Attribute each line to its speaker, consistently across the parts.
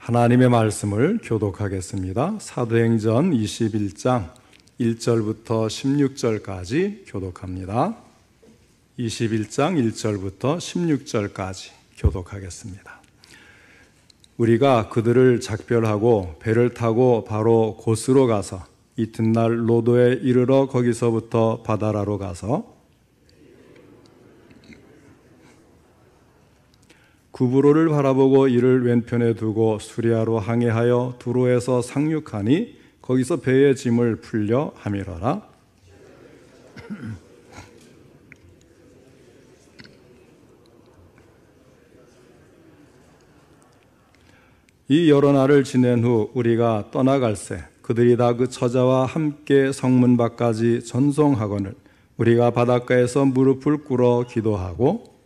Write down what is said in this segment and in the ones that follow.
Speaker 1: 하나님의 말씀을 교독하겠습니다. 사도행전 21장 1절부터 16절까지 교독합니다. 21장 1절부터 16절까지 교독하겠습니다. 우리가 그들을 작별하고 배를 타고 바로 고스로 가서 이튿날 로도에 이르러 거기서부터 바다라로 가서 구브로를 바라보고 이를 왼편에 두고 수리아로 항해하여 두로에서 상륙하니 거기서 배의 짐을 풀려 함이러라. 이 여러 날을 지낸 후 우리가 떠나갈새 그들이 다 그 처자와 함께 성문 밖까지 전송하거늘 우리가 바닷가에서 무릎을 꿇어 기도하고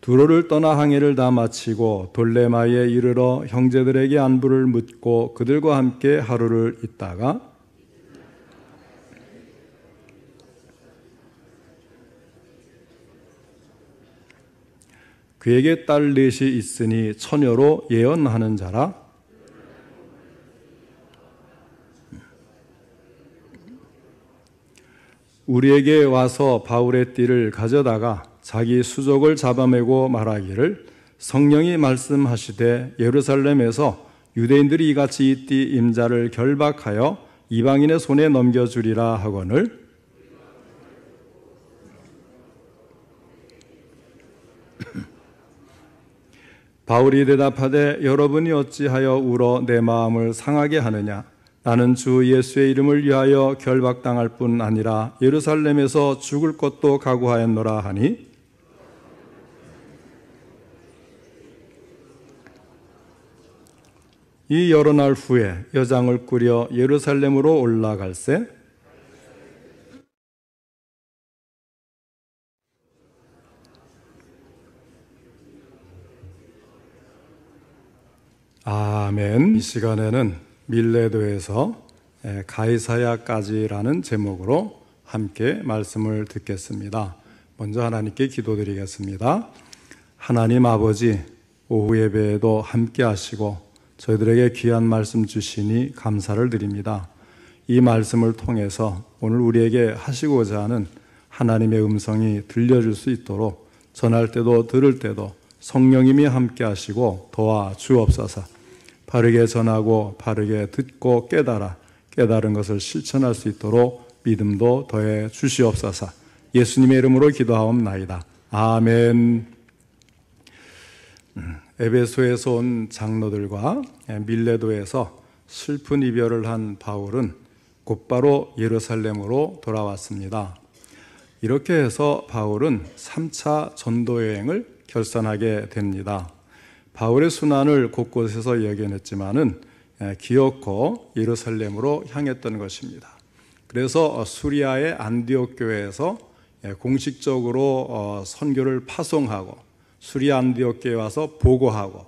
Speaker 1: 두로를 떠나 항해를 다 마치고 돌레마이에 이르러 형제들에게 안부를 묻고 그들과 함께 하루를 있다가 그에게 딸 넷이 있으니 처녀로 예언하는 자라. 우리에게 와서 바울의 띠를 가져다가 자기 수족을 잡아매고 말하기를 성령이 말씀하시되 예루살렘에서 유대인들이 이같이 이 띠 임자를 결박하여 이방인의 손에 넘겨주리라 하거늘 바울이 대답하되 여러분이 어찌하여 울어 내 마음을 상하게 하느냐 나는 주 예수의 이름을 위하여 결박당할 뿐 아니라 예루살렘에서 죽을 것도 각오하였노라 하니 이 여러 날 후에 여장을 꾸려 예루살렘으로 올라갈새 아멘. 이 시간에는 밀레도에서 가이사야까지라는 제목으로 함께 말씀을 듣겠습니다. 먼저 하나님께 기도드리겠습니다. 하나님 아버지, 오후 예배에도 함께 하시고 저희들에게 귀한 말씀 주시니 감사를 드립니다. 이 말씀을 통해서 오늘 우리에게 하시고자 하는 하나님의 음성이 들려줄 수 있도록 전할 때도 들을 때도 성령님이 함께 하시고 도와주옵소서. 바르게 전하고 바르게 듣고 깨달은 것을 실천할 수 있도록 믿음도 더해 주시옵소서. 예수님의 이름으로 기도하옵나이다. 아멘. 에베소에서 온 장로들과 밀레도에서 슬픈 이별을 한 바울은 곧바로 예루살렘으로 돌아왔습니다. 이렇게 해서 바울은 3차 전도 여행을 결산하게 됩니다. 바울의 순환을 곳곳에서 예견했지만은 기어코 예루살렘으로 향했던 것입니다. 그래서 수리아의 안디옥 교회에서 공식적으로 선교를 파송하고 수리아 안디옥 교회에 와서 보고하고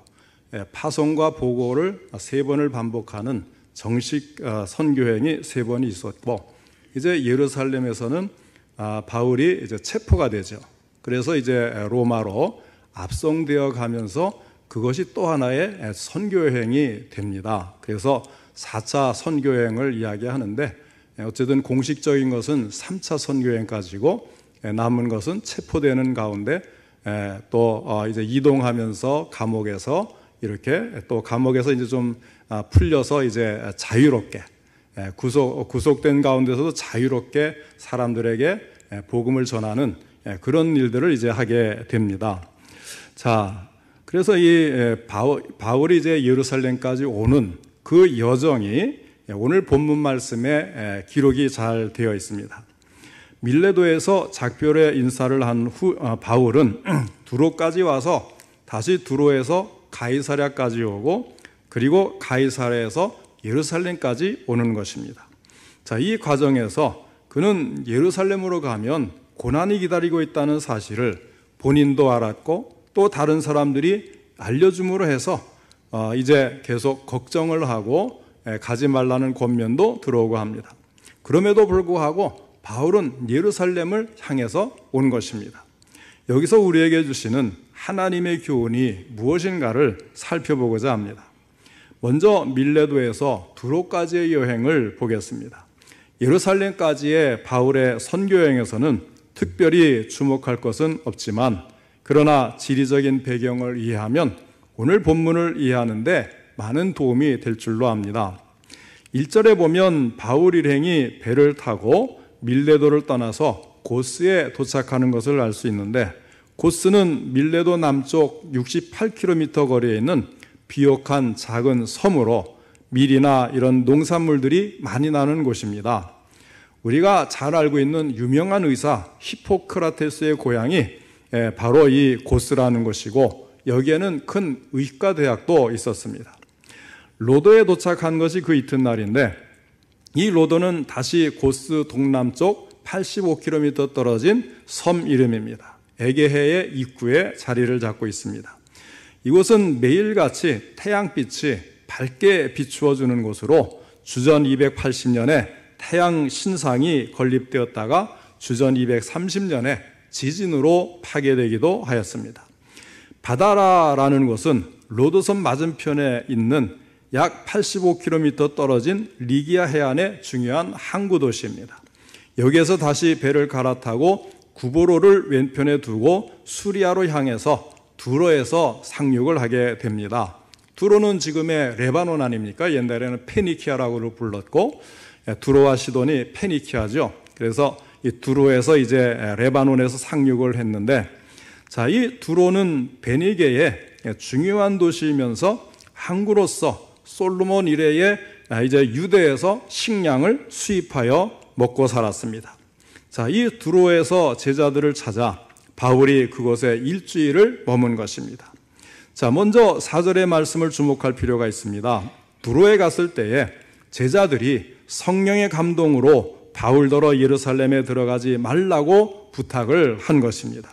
Speaker 1: 파송과 보고를 3번을 반복하는 정식 선교행이 3번이 있었고 이제 예루살렘에서는 바울이 이제 체포가 되죠. 그래서 이제 로마로 압송되어 가면서 그것이 또 하나의 선교여행이 됩니다. 그래서 4차 선교여행을 이야기하는데 어쨌든 공식적인 것은 3차 선교여행까지고 남은 것은 체포되는 가운데 또 이제 이동하면서 감옥에서 이렇게 또 감옥에서 이제 좀 풀려서 이제 자유롭게 구속된 가운데서도 자유롭게 사람들에게 복음을 전하는 그런 일들을 이제 하게 됩니다. 자, 그래서 이 바울이 이제 예루살렘까지 오는 그 여정이 오늘 본문 말씀에 기록이 잘 되어 있습니다. 밀레도에서 작별의 인사를 한 후 바울은 두로까지 와서 다시 두로에서 가이사랴까지 오고 그리고 가이사랴에서 예루살렘까지 오는 것입니다. 자, 이 과정에서 그는 예루살렘으로 가면 고난이 기다리고 있다는 사실을 본인도 알았고 또 다른 사람들이 알려줌으로 해서 이제 계속 걱정을 하고 가지 말라는 권면도 들어오고 합니다. 그럼에도 불구하고 바울은 예루살렘을 향해서 온 것입니다. 여기서 우리에게 주시는 하나님의 교훈이 무엇인가를 살펴보고자 합니다. 먼저 밀레도에서 두로까지의 여행을 보겠습니다. 예루살렘까지의 바울의 선교 여행에서는 특별히 주목할 것은 없지만, 그러나 지리적인 배경을 이해하면 오늘 본문을 이해하는데 많은 도움이 될 줄로 압니다. 1절에 보면 바울 일행이 배를 타고 밀레도를 떠나서 고스에 도착하는 것을 알 수 있는데, 고스는 밀레도 남쪽 68km 거리에 있는 비옥한 작은 섬으로 밀이나 이런 농산물들이 많이 나는 곳입니다. 우리가 잘 알고 있는 유명한 의사 히포크라테스의 고향이 바로 이 고스라는 것이고, 여기에는 큰 의과 대학도 있었습니다. 로도에 도착한 것이 그 이튿날인데, 이 로도는 다시 고스 동남쪽 85km 떨어진 섬 이름입니다. 에게해의 입구에 자리를 잡고 있습니다. 이곳은 매일같이 태양빛이 밝게 비추어주는 곳으로 주전 280년에 태양 신상이 건립되었다가 주전 230년에 지진으로 파괴되기도 하였습니다. 바다라라는 곳은 로도섬 맞은편에 있는 약 85km 떨어진 리기아 해안의 중요한 항구 도시입니다. 여기에서 다시 배를 갈아타고 구보로를 왼편에 두고 수리아로 향해서 두로에서 상륙을 하게 됩니다. 두로는 지금의 레바논 아닙니까? 옛날에는 페니키아라고 불렀고, 두로와 시돈이 페니키아죠. 그래서 이 두로에서 이제 레바논에서 상륙을 했는데, 자, 이 두로는 베니게의 중요한 도시이면서 항구로서 솔로몬 이래에 이제 유대에서 식량을 수입하여 먹고 살았습니다. 자, 이 두로에서 제자들을 찾아 바울이 그곳에 일주일을 머문 것입니다. 자, 먼저 4절의 말씀을 주목할 필요가 있습니다. 두로에 갔을 때에 제자들이 성령의 감동으로 바울더러 예루살렘에 들어가지 말라고 부탁을 한 것입니다.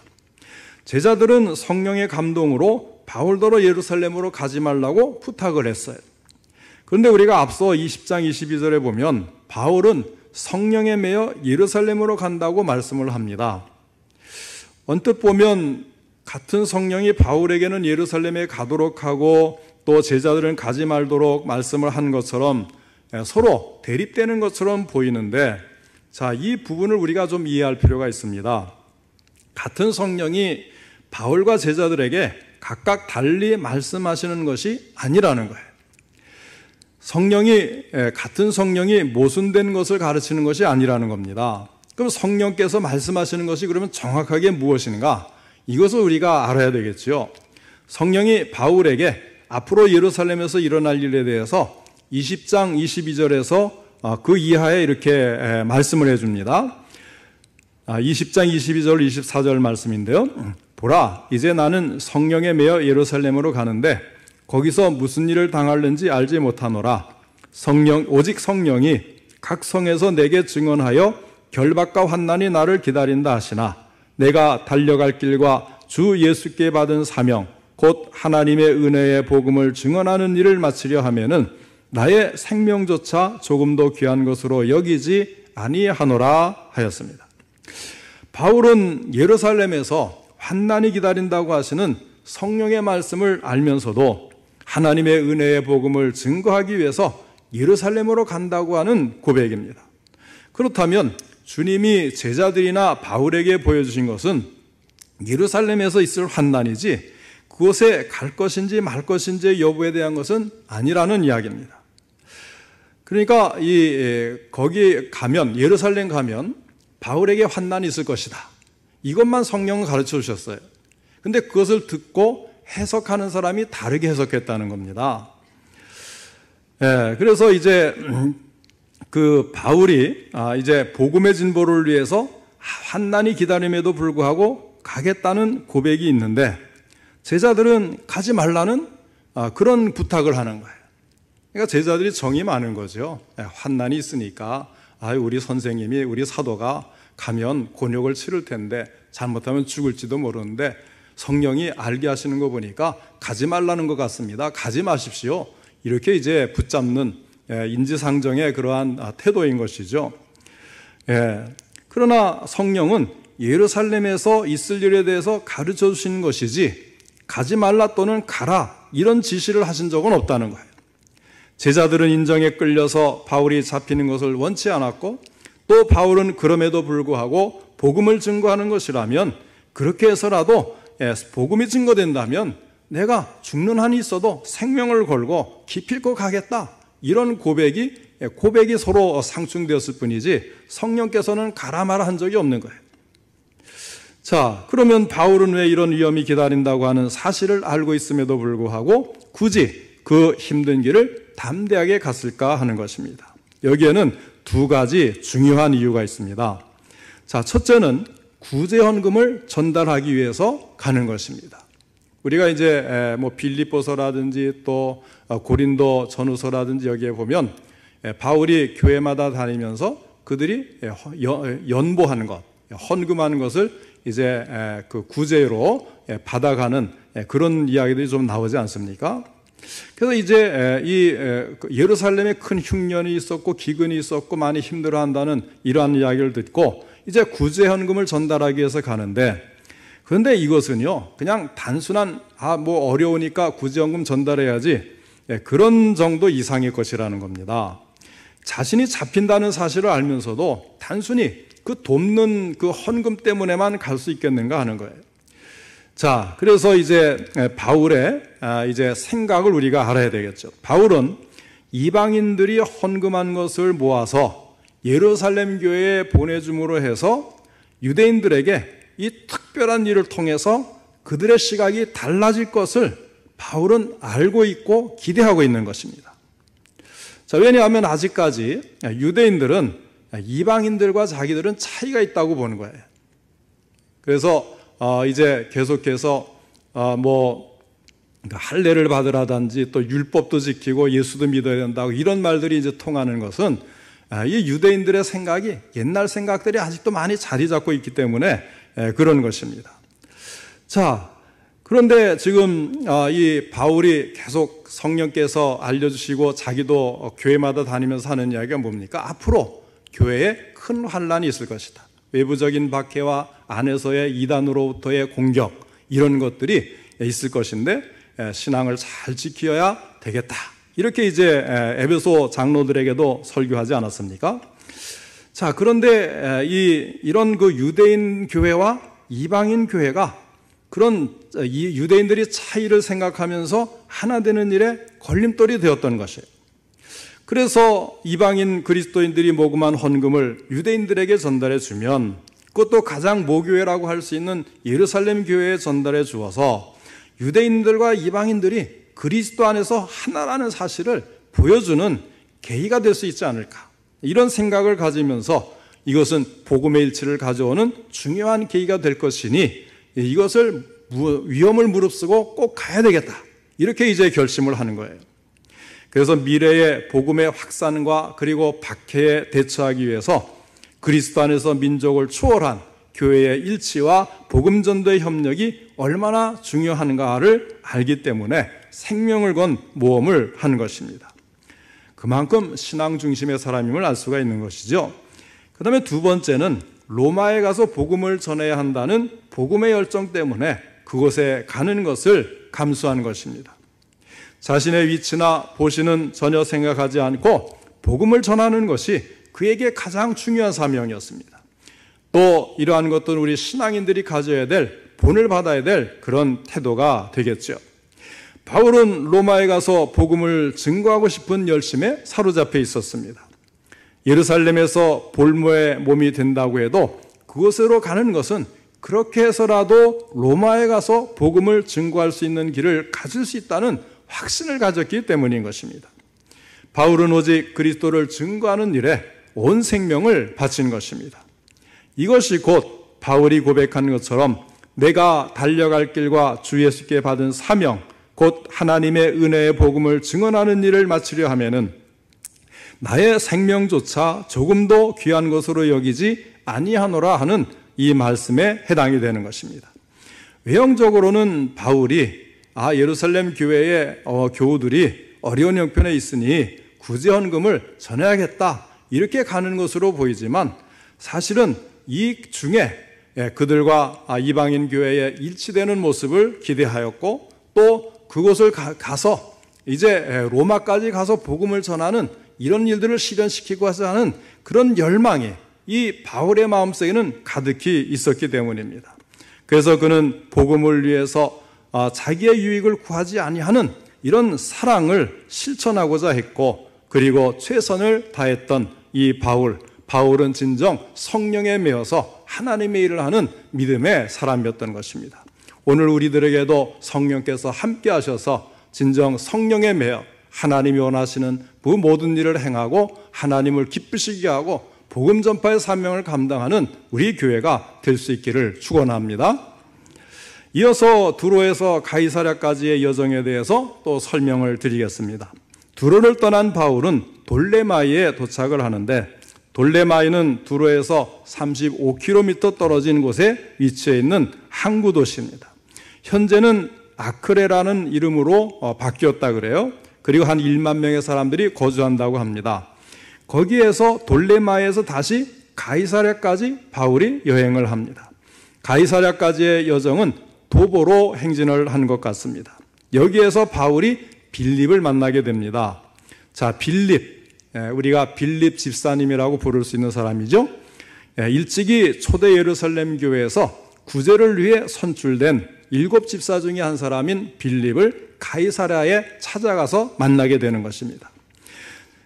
Speaker 1: 제자들은 성령의 감동으로 바울더러 예루살렘으로 가지 말라고 부탁을 했어요. 그런데 우리가 앞서 20장 22절에 보면 바울은 성령에 매여 예루살렘으로 간다고 말씀을 합니다. 언뜻 보면 같은 성령이 바울에게는 예루살렘에 가도록 하고 또 제자들은 가지 말도록 말씀을 한 것처럼 서로 대립되는 것처럼 보이는데, 자, 이 부분을 우리가 좀 이해할 필요가 있습니다. 같은 성령이 바울과 제자들에게 각각 달리 말씀하시는 것이 아니라는 거예요. 같은 성령이 모순된 것을 가르치는 것이 아니라는 겁니다. 그럼 성령께서 말씀하시는 것이 그러면 정확하게 무엇인가? 이것을 우리가 알아야 되겠죠. 성령이 바울에게 앞으로 예루살렘에서 일어날 일에 대해서 20장 22절에서 그 이하에 이렇게 말씀을 해줍니다. 20장 22절 24절 말씀인데요. 보라, 이제 나는 성령에 매여 예루살렘으로 가는데 거기서 무슨 일을 당할는지 알지 못하노라. 오직 성령이 각 성에서 내게 증언하여 결박과 환난이 나를 기다린다 하시나, 내가 달려갈 길과 주 예수께 받은 사명 곧 하나님의 은혜의 복음을 증언하는 일을 마치려 하면은 나의 생명조차 조금도 귀한 것으로 여기지 아니하노라 하였습니다. 바울은 예루살렘에서 환난이 기다린다고 하시는 성령의 말씀을 알면서도 하나님의 은혜의 복음을 증거하기 위해서 예루살렘으로 간다고 하는 고백입니다. 그렇다면 주님이 제자들이나 바울에게 보여주신 것은 예루살렘에서 있을 환난이지 그곳에 갈 것인지 말 것인지 여부에 대한 것은 아니라는 이야기입니다. 그러니까 거기 가면, 예루살렘 가면 바울에게 환난이 있을 것이다, 이것만 성령은 가르쳐 주셨어요. 근데 그것을 듣고 해석하는 사람이 다르게 해석했다는 겁니다. 그래서 이제 그 바울이 이제 복음의 진보를 위해서 환난이 기다림에도 불구하고 가겠다는 고백이 있는데, 제자들은 가지 말라는 그런 부탁을 하는 거예요. 그러니까 제자들이 정이 많은 거죠. 환난이 있으니까 우리 선생님이, 우리 사도가 가면 곤욕을 치를 텐데 잘못하면 죽을지도 모르는데 성령이 알게 하시는 거 보니까 가지 말라는 것 같습니다. 가지 마십시오. 이렇게 이제 붙잡는 인지상정의 그러한 태도인 것이죠. 그러나 성령은 예루살렘에서 있을 일에 대해서 가르쳐 주신 것이지 가지 말라 또는 가라 이런 지시를 하신 적은 없다는 거예요. 제자들은 인정에 끌려서 바울이 잡히는 것을 원치 않았고 또 바울은 그럼에도 불구하고 복음을 증거하는 것이라면 그렇게 해서라도 복음이 증거된다면 내가 죽는 한이 있어도 생명을 걸고 기필코 가겠다 이런 고백이 서로 상충되었을 뿐이지 성령께서는 가라 마라 한 적이 없는 거예요. 자, 그러면 바울은 왜 이런 위험이 기다린다고 하는 사실을 알고 있음에도 불구하고 굳이 그 힘든 길을 담대하게 갔을까 하는 것입니다. 여기에는 두 가지 중요한 이유가 있습니다. 자, 첫째는 구제헌금을 전달하기 위해서 가는 것입니다. 우리가 이제 빌립보서라든지 또 고린도 전후서라든지 여기에 보면 바울이 교회마다 다니면서 그들이 연보하는 것, 헌금하는 것을 이제 그 구제로 받아가는 그런 이야기들이 좀 나오지 않습니까? 그래서 이제 이 예루살렘에 큰 흉년이 있었고 기근이 있었고 많이 힘들어한다는 이러한 이야기를 듣고 이제 구제 헌금을 전달하기 위해서 가는데, 그런데 이것은요 그냥 단순한 뭐 어려우니까 구제 헌금 전달해야지 그런 정도 이상의 것이라는 겁니다. 자신이 잡힌다는 사실을 알면서도 단순히 그 돕는 그 헌금 때문에만 갈 수 있겠는가 하는 거예요. 자, 그래서 이제 바울의 이제 생각을 우리가 알아야 되겠죠. 바울은 이방인들이 헌금한 것을 모아서 예루살렘 교회에 보내줌으로 해서 유대인들에게 이 특별한 일을 통해서 그들의 시각이 달라질 것을 바울은 알고 있고 기대하고 있는 것입니다. 자, 왜냐하면 아직까지 유대인들은 이방인들과 자기들은 차이가 있다고 보는 거예요. 그래서 이제 계속해서 할례를 받으라든지 또 율법도 지키고 예수도 믿어야 된다고 이런 말들이 이제 통하는 것은 이 유대인들의 생각이 옛날 생각들이 아직도 많이 자리 잡고 있기 때문에 그런 것입니다. 자, 그런데 지금 이 바울이 계속 성령께서 알려주시고 자기도 교회마다 다니면서 하는 이야기가 뭡니까? 앞으로 교회에 큰 환란이 있을 것이다. 외부적인 박해와 안에서의 이단으로부터의 공격 이런 것들이 있을 것인데 신앙을 잘 지켜야 되겠다. 이렇게 이제 에베소 장로들에게도 설교하지 않았습니까? 자, 그런데 이런 그 유대인 교회와 이방인 교회가 그런 이 유대인들이 차이를 생각하면서 하나 되는 일에 걸림돌이 되었던 것이에요. 그래서 이방인 그리스도인들이 모금한 헌금을 유대인들에게 전달해 주면 그것도 가장 모교회라고 할 수 있는 예루살렘 교회에 전달해 주어서 유대인들과 이방인들이 그리스도 안에서 하나라는 사실을 보여주는 계기가 될 수 있지 않을까, 이런 생각을 가지면서 이것은 복음의 일치를 가져오는 중요한 계기가 될 것이니 이것을 위험을 무릅쓰고 꼭 가야 되겠다, 이렇게 이제 결심을 하는 거예요. 그래서 미래의 복음의 확산과 그리고 박해에 대처하기 위해서 그리스도 안에서 민족을 초월한 교회의 일치와 복음 전도의 협력이 얼마나 중요한가를 알기 때문에 생명을 건 모험을 하는 것입니다. 그만큼 신앙 중심의 사람임을 알 수가 있는 것이죠. 그 다음에 두 번째는 로마에 가서 복음을 전해야 한다는 복음의 열정 때문에 그곳에 가는 것을 감수한 것입니다. 자신의 위치나 보시는 전혀 생각하지 않고 복음을 전하는 것이 그에게 가장 중요한 사명이었습니다. 또 이러한 것들은 우리 신앙인들이 가져야 될, 본을 받아야 될 그런 태도가 되겠죠. 바울은 로마에 가서 복음을 증거하고 싶은 열심에 사로잡혀 있었습니다. 예루살렘에서 볼모의 몸이 된다고 해도 그곳으로 가는 것은 그렇게 해서라도 로마에 가서 복음을 증거할 수 있는 길을 가질 수 있다는 확신을 가졌기 때문인 것입니다. 바울은 오직 그리스도를 증거하는 일에 온 생명을 바친 것입니다. 이것이 곧 바울이 고백한 것처럼 내가 달려갈 길과 주 예수께 받은 사명, 곧 하나님의 은혜의 복음을 증언하는 일을 마치려 하면은 나의 생명조차 조금도 귀한 것으로 여기지 아니하노라 하는 이 말씀에 해당이 되는 것입니다. 외형적으로는 바울이 예루살렘 교회의 교우들이 어려운 형편에 있으니 구제헌금을 전해야겠다, 이렇게 가는 것으로 보이지만 사실은 이 중에 그들과 이방인 교회에 일치되는 모습을 기대하였고, 또 그곳을 가서 이제 로마까지 가서 복음을 전하는 이런 일들을 실현시키고자 하는 그런 열망이 이 바울의 마음속에는 가득히 있었기 때문입니다. 그래서 그는 복음을 위해서 자기의 유익을 구하지 아니하는 이런 사랑을 실천하고자 했고, 그리고 최선을 다했던 이 바울은 진정 성령에 매여서 하나님의 일을 하는 믿음의 사람이었던 것입니다. 오늘 우리들에게도 성령께서 함께 하셔서 진정 성령에 매여 하나님이 원하시는 그 모든 일을 행하고 하나님을 기쁘시게 하고 복음 전파의 사명을 감당하는 우리 교회가 될 수 있기를 축원합니다. 이어서 두로에서 가이사랴까지의 여정에 대해서 또 설명을 드리겠습니다. 두로를 떠난 바울은 돌레마이에 도착을 하는데, 돌레마이는 두로에서 35km 떨어진 곳에 위치해 있는 항구 도시입니다. 현재는 아크레라는 이름으로 바뀌었다 그래요. 그리고 한 1만 명의 사람들이 거주한다고 합니다. 거기에서 돌레마이에서 다시 가이사랴까지 바울이 여행을 합니다. 가이사랴까지의 여정은 도보로 행진을 한 것 같습니다. 여기에서 바울이 빌립을 만나게 됩니다. 자, 빌립, 우리가 빌립 집사님이라고 부를 수 있는 사람이죠. 일찍이 초대 예루살렘 교회에서 구제를 위해 선출된 7 집사 중에 한 사람인 빌립을 가이사랴에 찾아가서 만나게 되는 것입니다.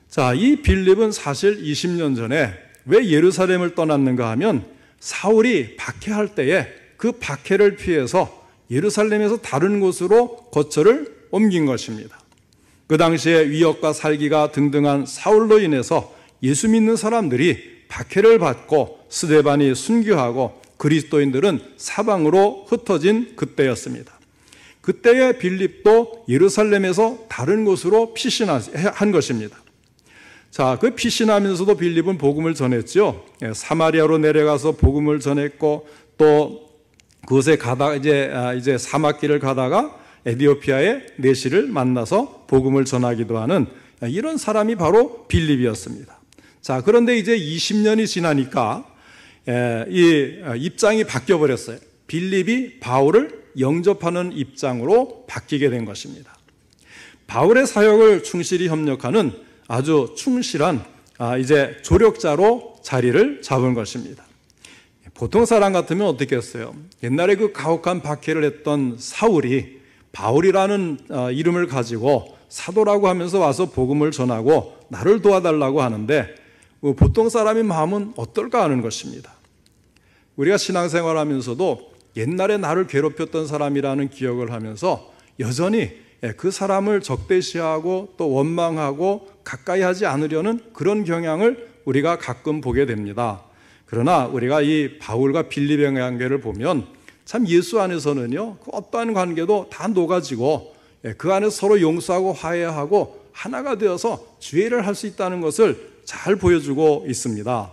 Speaker 1: 자, 이 빌립은 사실 20년 전에 왜 예루살렘을 떠났는가 하면 사울이 박해할 때에 그 박해를 피해서 예루살렘에서 다른 곳으로 거처를 옮긴 것입니다. 그 당시에 위협과 살기가 등등한 사울로 인해서 예수 믿는 사람들이 박해를 받고 스데반이 순교하고 그리스도인들은 사방으로 흩어진 그때였습니다. 그때의 빌립도 예루살렘에서 다른 곳으로 피신한 것입니다. 자, 그 피신하면서도 빌립은 복음을 전했죠. 사마리아로 내려가서 복음을 전했고, 또 그곳에 가다가 이제 사막길을 가다가 에디오피아의 내시를 만나서 복음을 전하기도 하는 이런 사람이 바로 빌립이었습니다. 자, 그런데 이제 20년이 지나니까 이 입장이 바뀌어 버렸어요. 빌립이 바울을 영접하는 입장으로 바뀌게 된 것입니다. 바울의 사역을 충실히 협력하는 아주 충실한 이제 조력자로 자리를 잡은 것입니다. 보통 사람 같으면 어떻겠어요? 옛날에 그 가혹한 박해를 했던 사울이 바울이라는 이름을 가지고 사도라고 하면서 와서 복음을 전하고 나를 도와달라고 하는데 보통 사람의 마음은 어떨까 하는 것입니다. 우리가 신앙생활하면서도 옛날에 나를 괴롭혔던 사람이라는 기억을 하면서 여전히 그 사람을 적대시하고 또 원망하고 가까이 하지 않으려는 그런 경향을 우리가 가끔 보게 됩니다. 그러나 우리가 이 바울과 빌립의 관계를 보면 참 예수 안에서는요, 그 어떠한 관계도 다 녹아지고 그 안에서 서로 용서하고 화해하고 하나가 되어서 주의를 할 수 있다는 것을 잘 보여주고 있습니다.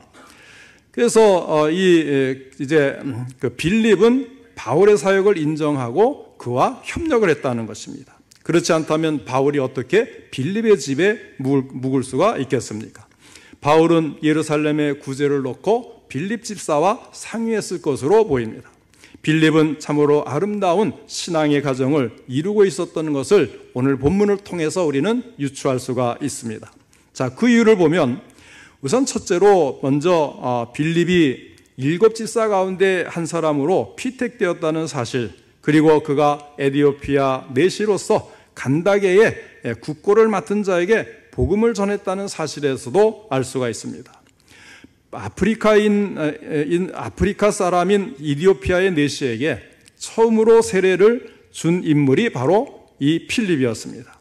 Speaker 1: 그래서 이제 그 빌립은 바울의 사역을 인정하고 그와 협력을 했다는 것입니다. 그렇지 않다면 바울이 어떻게 빌립의 집에 묵을 수가 있겠습니까? 바울은 예루살렘에 구제를 놓고 빌립 집사와 상의했을 것으로 보입니다. 빌립은 참으로 아름다운 신앙의 가정을 이루고 있었던 것을 오늘 본문을 통해서 우리는 유추할 수가 있습니다. 자, 그 이유를 보면 우선 첫째로 먼저 빌립이 7 집사 가운데 한 사람으로 피택되었다는 사실, 그리고 그가 에디오피아 내시로서 간다게의 국고를 맡은 자에게 복음을 전했다는 사실에서도 알 수가 있습니다. 아프리카 사람인 이디오피아의 내시에게 처음으로 세례를 준 인물이 바로 이 필립이었습니다.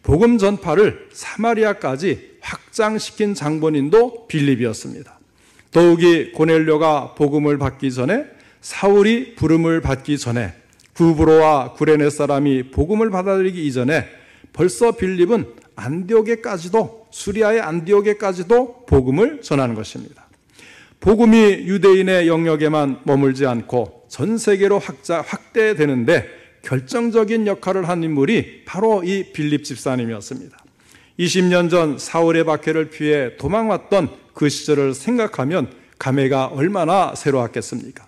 Speaker 1: 복음 전파를 사마리아까지 확장시킨 장본인도 빌립이었습니다. 더욱이 고넬료가 복음을 받기 전에, 사울이 부름을 받기 전에, 구브로와 구레네 사람이 복음을 받아들이기 이전에 벌써 빌립은 안디옥에까지도, 수리아의 안디옥에까지도 복음을 전하는 것입니다. 복음이 유대인의 영역에만 머물지 않고 전 세계로 확대되는데 결정적인 역할을 한 인물이 바로 이 빌립 집사님이었습니다. 20년 전 사울의 박해를 피해 도망왔던 그 시절을 생각하면 감회가 얼마나 새로웠겠습니까?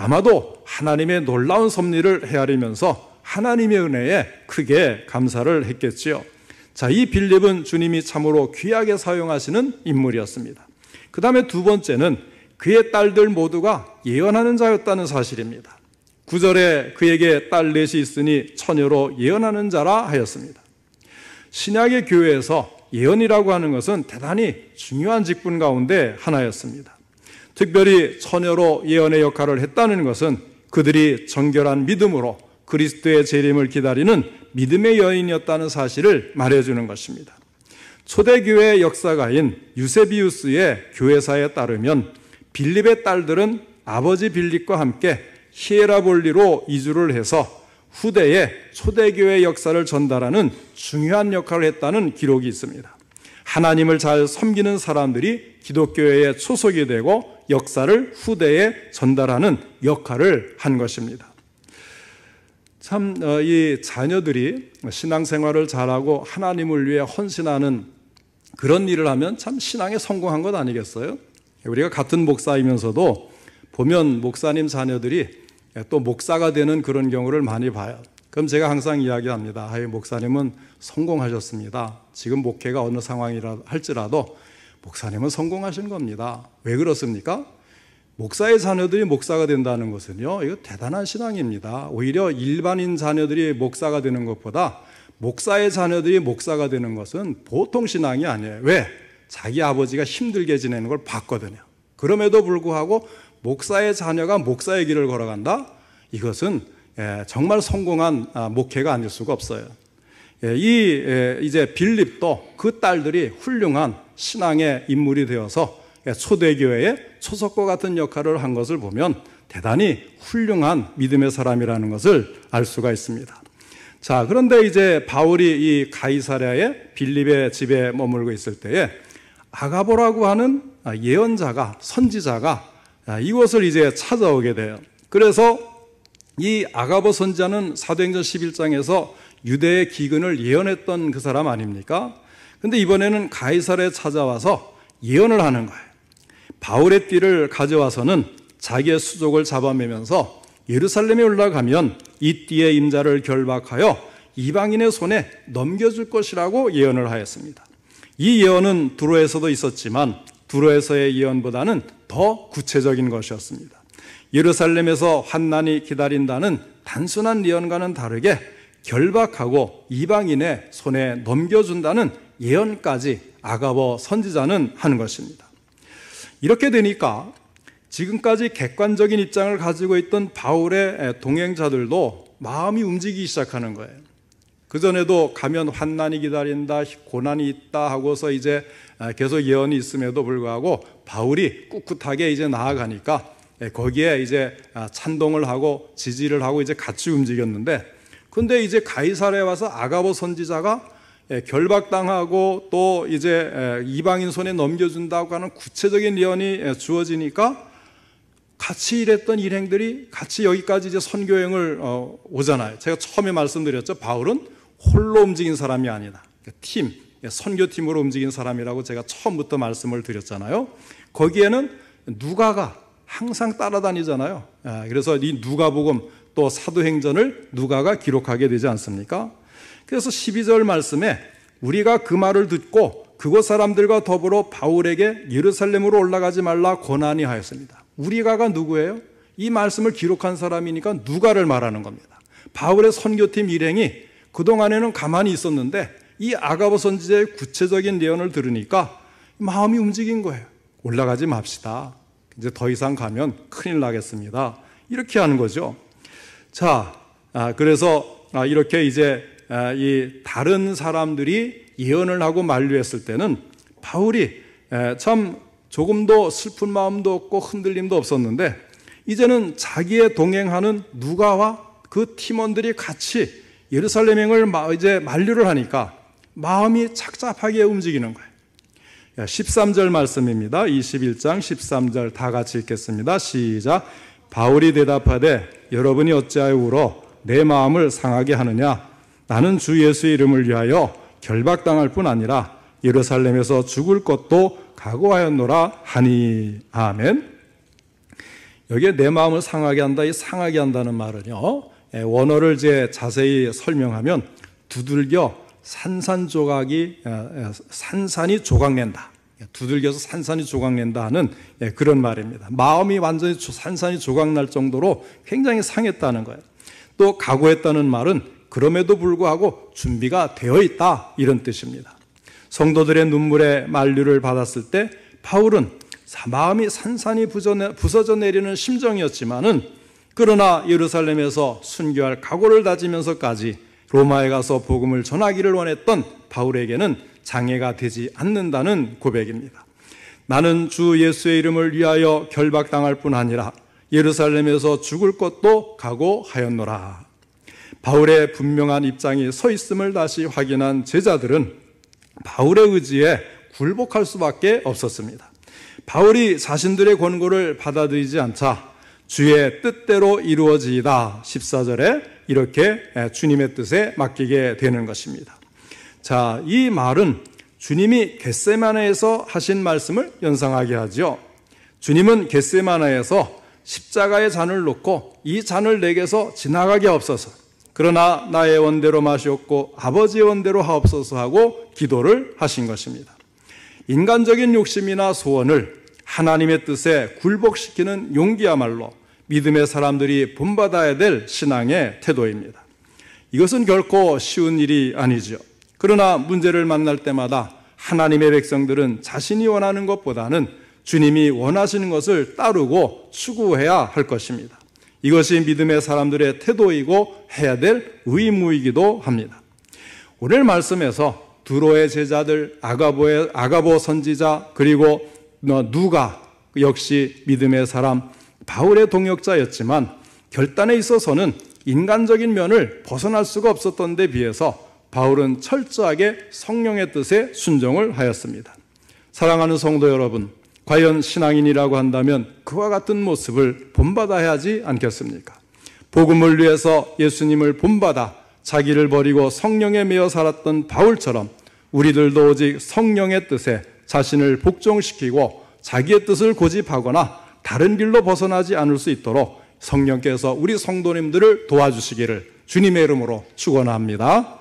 Speaker 1: 아마도 하나님의 놀라운 섭리를 헤아리면서 하나님의 은혜에 크게 감사를 했겠지요. 자, 이 빌립은 주님이 참으로 귀하게 사용하시는 인물이었습니다. 그 다음에 두 번째는 그의 딸들 모두가 예언하는 자였다는 사실입니다. 9절에 그에게 딸 넷이 있으니 처녀로 예언하는 자라 하였습니다. 신약의 교회에서 예언이라고 하는 것은 대단히 중요한 직분 가운데 하나였습니다. 특별히 처녀로 예언의 역할을 했다는 것은 그들이 정결한 믿음으로 그리스도의 재림을 기다리는 믿음의 여인이었다는 사실을 말해주는 것입니다. 초대교회의 역사가인 유세비우스의 교회사에 따르면 빌립의 딸들은 아버지 빌립과 함께 히에라볼리로 이주를 해서 후대에 초대교회의 역사를 전달하는 중요한 역할을 했다는 기록이 있습니다. 하나님을 잘 섬기는 사람들이 기독교회에 초속이 되고 역사를 후대에 전달하는 역할을 한 것입니다. 참, 이 자녀들이 신앙생활을 잘하고 하나님을 위해 헌신하는 그런 일을 하면 참 신앙에 성공한 것 아니겠어요? 우리가 같은 목사이면서도 보면 목사님 자녀들이 또 목사가 되는 그런 경우를 많이 봐요. 그럼 제가 항상 이야기합니다. 목사님은 성공하셨습니다. 지금 목회가 어느 상황이라 할지라도 목사님은 성공하신 겁니다. 왜 그렇습니까? 목사의 자녀들이 목사가 된다는 것은요, 이거 대단한 신앙입니다. 오히려 일반인 자녀들이 목사가 되는 것보다 목사의 자녀들이 목사가 되는 것은 보통 신앙이 아니에요. 왜? 자기 아버지가 힘들게 지내는 걸 봤거든요. 그럼에도 불구하고 목사의 자녀가 목사의 길을 걸어간다? 이것은 정말 성공한 목회가 아닐 수가 없어요. 이제 빌립도 그 딸들이 훌륭한 신앙의 인물이 되어서 초대교회의 초석과 같은 역할을 한 것을 보면 대단히 훌륭한 믿음의 사람이라는 것을 알 수가 있습니다. 자, 그런데 이제 바울이 이 가이사랴의 빌립의 집에 머물고 있을 때에 아가보라고 하는 예언자가, 선지자가 이곳을 이제 찾아오게 돼요. 그래서 이 아가보 선지자는 사도행전 11장에서 유대의 기근을 예언했던 그 사람 아닙니까? 근데 이번에는 가이사랴에 찾아와서 예언을 하는 거예요. 바울의 띠를 가져와서는 자기의 수족을 잡아매면서 예루살렘에 올라가면 이 띠의 임자를 결박하여 이방인의 손에 넘겨줄 것이라고 예언을 하였습니다. 이 예언은 두로에서도 있었지만 두로에서의 예언보다는 더 구체적인 것이었습니다. 예루살렘에서 환난이 기다린다는 단순한 예언과는 다르게 결박하고 이방인의 손에 넘겨준다는 예언까지 아가보 선지자는 하는 것입니다. 이렇게 되니까 지금까지 객관적인 입장을 가지고 있던 바울의 동행자들도 마음이 움직이기 시작하는 거예요. 그전에도 가면 환난이 기다린다, 고난이 있다 하고서 이제 계속 예언이 있음에도 불구하고 바울이 꿋꿋하게 이제 나아가니까 거기에 이제 찬동을 하고 지지를 하고 이제 같이 움직였는데, 근데 이제 가이사랴에 와서 아가보 선지자가 결박당하고 또 이제 이방인 손에 넘겨준다고 하는 구체적인 예언이 주어지니까 같이 일했던 일행들이 같이 여기까지 이제 선교행을 오잖아요. 제가 처음에 말씀드렸죠. 바울은 홀로 움직인 사람이 아니다. 팀, 선교팀으로 움직인 사람이라고 제가 처음부터 말씀을 드렸잖아요. 거기에는 누가가 항상 따라다니잖아요. 그래서 이 누가복음 또 사도행전을 누가가 기록하게 되지 않습니까? 그래서 12절 말씀에 우리가 그 말을 듣고 그곳 사람들과 더불어 바울에게 예루살렘으로 올라가지 말라 권하니 하였습니다. 우리가가 누구예요? 이 말씀을 기록한 사람이니까 누가를 말하는 겁니다. 바울의 선교팀 일행이 그동안에는 가만히 있었는데 이 아가보 선지자의 구체적인 예언을 들으니까 마음이 움직인 거예요. 올라가지 맙시다. 이제 더 이상 가면 큰일 나겠습니다. 이렇게 하는 거죠. 자, 그래서 이렇게 이제 이 다른 사람들이 예언을 하고 만류했을 때는 바울이 참 조금도 슬픈 마음도 없고 흔들림도 없었는데, 이제는 자기의 동행하는 누가와 그 팀원들이 같이 예루살렘행을 이제 만류를 하니까 마음이 착잡하게 움직이는 거예요. 13절 말씀입니다. 21장 13절 다 같이 읽겠습니다. 시작. 바울이 대답하되 여러분이 어찌하여 울어 내 마음을 상하게 하느냐? 나는 주 예수의 이름을 위하여 결박당할 뿐 아니라 예루살렘에서 죽을 것도 각오하였노라 하니. 아멘. 여기에 내 마음을 상하게 한다, 이 상하게 한다는 말은요, 원어를 이제 자세히 설명하면 두들겨 산산조각이 산산이 조각낸다. 두들겨서 산산이 조각낸다 하는 그런 말입니다. 마음이 완전히 산산이 조각날 정도로 굉장히 상했다는 거예요. 또 각오했다는 말은 그럼에도 불구하고 준비가 되어 있다, 이런 뜻입니다. 성도들의 눈물의 만류를 받았을 때 바울은 마음이 산산이 부서져 내리는 심정이었지만은 그러나 예루살렘에서 순교할 각오를 다지면서까지 로마에 가서 복음을 전하기를 원했던 바울에게는 장애가 되지 않는다는 고백입니다. 나는 주 예수의 이름을 위하여 결박당할 뿐 아니라 예루살렘에서 죽을 것도 각오하였노라. 바울의 분명한 입장이 서 있음을 다시 확인한 제자들은 바울의 의지에 굴복할 수밖에 없었습니다. 바울이 자신들의 권고를 받아들이지 않자 주의 뜻대로 이루어지이다 14절에 이렇게 주님의 뜻에 맡기게 되는 것입니다. 자, 이 말은 주님이 겟세마네에서 하신 말씀을 연상하게 하죠. 주님은 겟세마네에서 십자가의 잔을 놓고 이 잔을 내게서 지나가게 하옵소서, 그러나 나의 원대로 마시옵고 아버지의 원대로 하옵소서 하고 기도를 하신 것입니다. 인간적인 욕심이나 소원을 하나님의 뜻에 굴복시키는 용기야말로 믿음의 사람들이 본받아야 될 신앙의 태도입니다. 이것은 결코 쉬운 일이 아니죠. 그러나 문제를 만날 때마다 하나님의 백성들은 자신이 원하는 것보다는 주님이 원하시는 것을 따르고 추구해야 할 것입니다. 이것이 믿음의 사람들의 태도이고 해야 될 의무이기도 합니다. 오늘 말씀에서 두로의 제자들, 아가보 선지자, 그리고 누가 역시 믿음의 사람 바울의 동역자였지만 결단에 있어서는 인간적인 면을 벗어날 수가 없었던 데 비해서 바울은 철저하게 성령의 뜻에 순종을 하였습니다. 사랑하는 성도 여러분, 과연 신앙인이라고 한다면 그와 같은 모습을 본받아야 하지 않겠습니까? 복음을 위해서 예수님을 본받아 자기를 버리고 성령에 매여 살았던 바울처럼 우리들도 오직 성령의 뜻에 자신을 복종시키고 자기의 뜻을 고집하거나 다른 길로 벗어나지 않을 수 있도록 성령께서 우리 성도님들을 도와주시기를 주님의 이름으로 축원합니다.